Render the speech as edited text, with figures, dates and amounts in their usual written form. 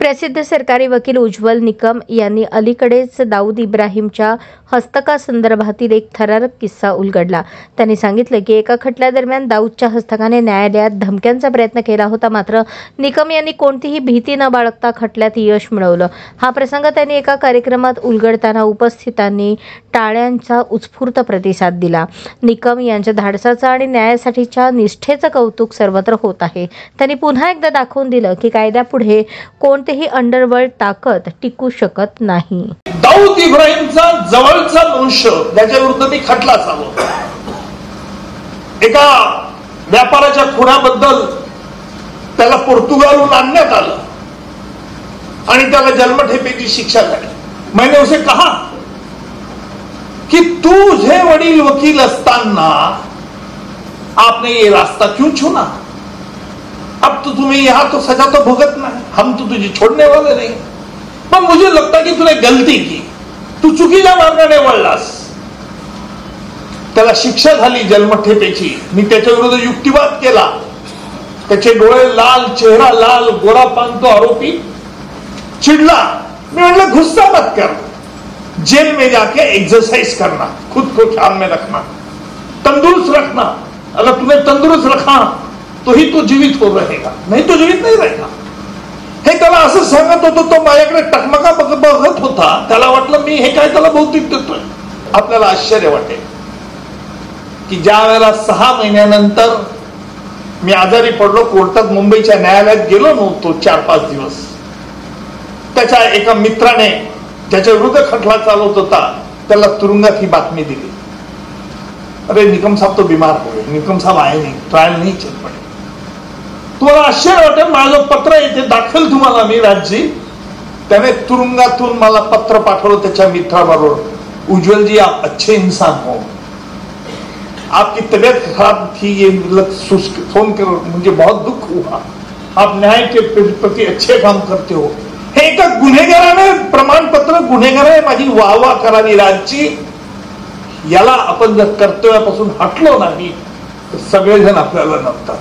प्रसिद्ध सरकारी वकील उज्ज्वल निकम यांनी अलीकडेच दाऊद इब्राहिमच्या हस्तकासंदर्भातील एक थरारक किस्सा उलगडला। त्यांनी सांगितले की एका खटल्यादरम्यान दाऊदच्या हस्तकाने न्यायालयात धमक्यांचा प्रयत्न केला होता, मात्र निकम यांनी कोणतीही भीती न बाळगता खटल्यात यश मिळवलं। हा प्रसंग त्यांनी एका कार्यक्रमात उलगडताना उपस्थितांनी टाळ्यांचा उत्स्फूर्त प्रतिसाद दिला। निकम यांच्या धाडसाचं आणि न्यायासाठीच्या निष्ठेचं कौतुक सर्वत्र होत आहे। त्यांनी पुन्हा एकदा दाखवून दिलं की कायद्यापुढे कोणतेही अंडरवर्ल्ड ताकद टिकू शकत नाही। दाऊद इब्राहिमचा जवळचा मनुष्य ज्याच्या विरुद्ध मी खटला चालवला, एका व्यापाराच्या खुनाबद्दल त्याला पोर्तुगालहून आणण्यात आलं आणि त्याला जन्मठेपेची शिक्षा झाली। मैंने उसे कहा कि तुझे वडील वकील असताना आपने ये रास्ता क्यों चुना? अब तो तुम्हें यहां तो सजा तो भुगतना है, हम तो तुझे छोड़ने वाले नहीं। पण मुझे लगता कि तूने गलती की, तू चुकीच्या मार्गाने वळलास। त्याला शिक्षा झाली जन्मठेपेची। मी त्याच्या विरुद्ध युक्तिवाद केला, त्याचे डोळे लाल, चेहरा लाल, गोरा पांतो आरोपी चिडला। मी म्हटलं गुस्सा मत कर, जेल में जाके एक्सरसाइज करना, खुद को ख्याल में रखना, तंदुरुस्त रखना। अगर तूने तंदुरुस्त रखा तो ही तो जीवित हो रहेगा, नहीं तो जीवित नहीं रहेगा। हे त्याला असं सांगत होतो, तो माझ्याकडे टकमका बघत होता। त्याला वाटलं मी हे काय त्याला भौतिक देतोय। आपल्याला आश्चर्य वाटेल की ज्या वेळेला 6 महिन्यानंतर मी आजारी पडलो, कोर्टात मुंबईच्या न्यायालयात गेलो नव्हतो 4-5 दिवस, त्याच्या एका मित्राने ज्याच्या विरुद्ध खटला चालवत होता त्याला तुरुंगात ही बातमी दिली, अरे निकम साहब तो बीमार हो गए, निकम साहब आए नहीं, ट्रायल नहीं चल पड़े। तुम्हाला आश्चर्य वाटेल, माझं पत्र इथे दाखल तुम्हाला मी राज्य, त्याने तुरुंगातून मला पत्र पाठवलं त्याच्या मित्राबरोबर, उज्ज्वल जी आप अच्छे इंसान हो, आपकी तबीयत खराब थी, ये फोन कर मुझे बहुत दुख हुआ, आप न्याय के प्रति अच्छे काम करते हो। हे एका गुन्हेगाराने प्रमाणपत्र, गुन्हेगाराने माझी वाहवा करावी राज्य, याला आपण जर कर्तव्यापासून हटलो नाही तर सगळेजण आपल्याला नमतात।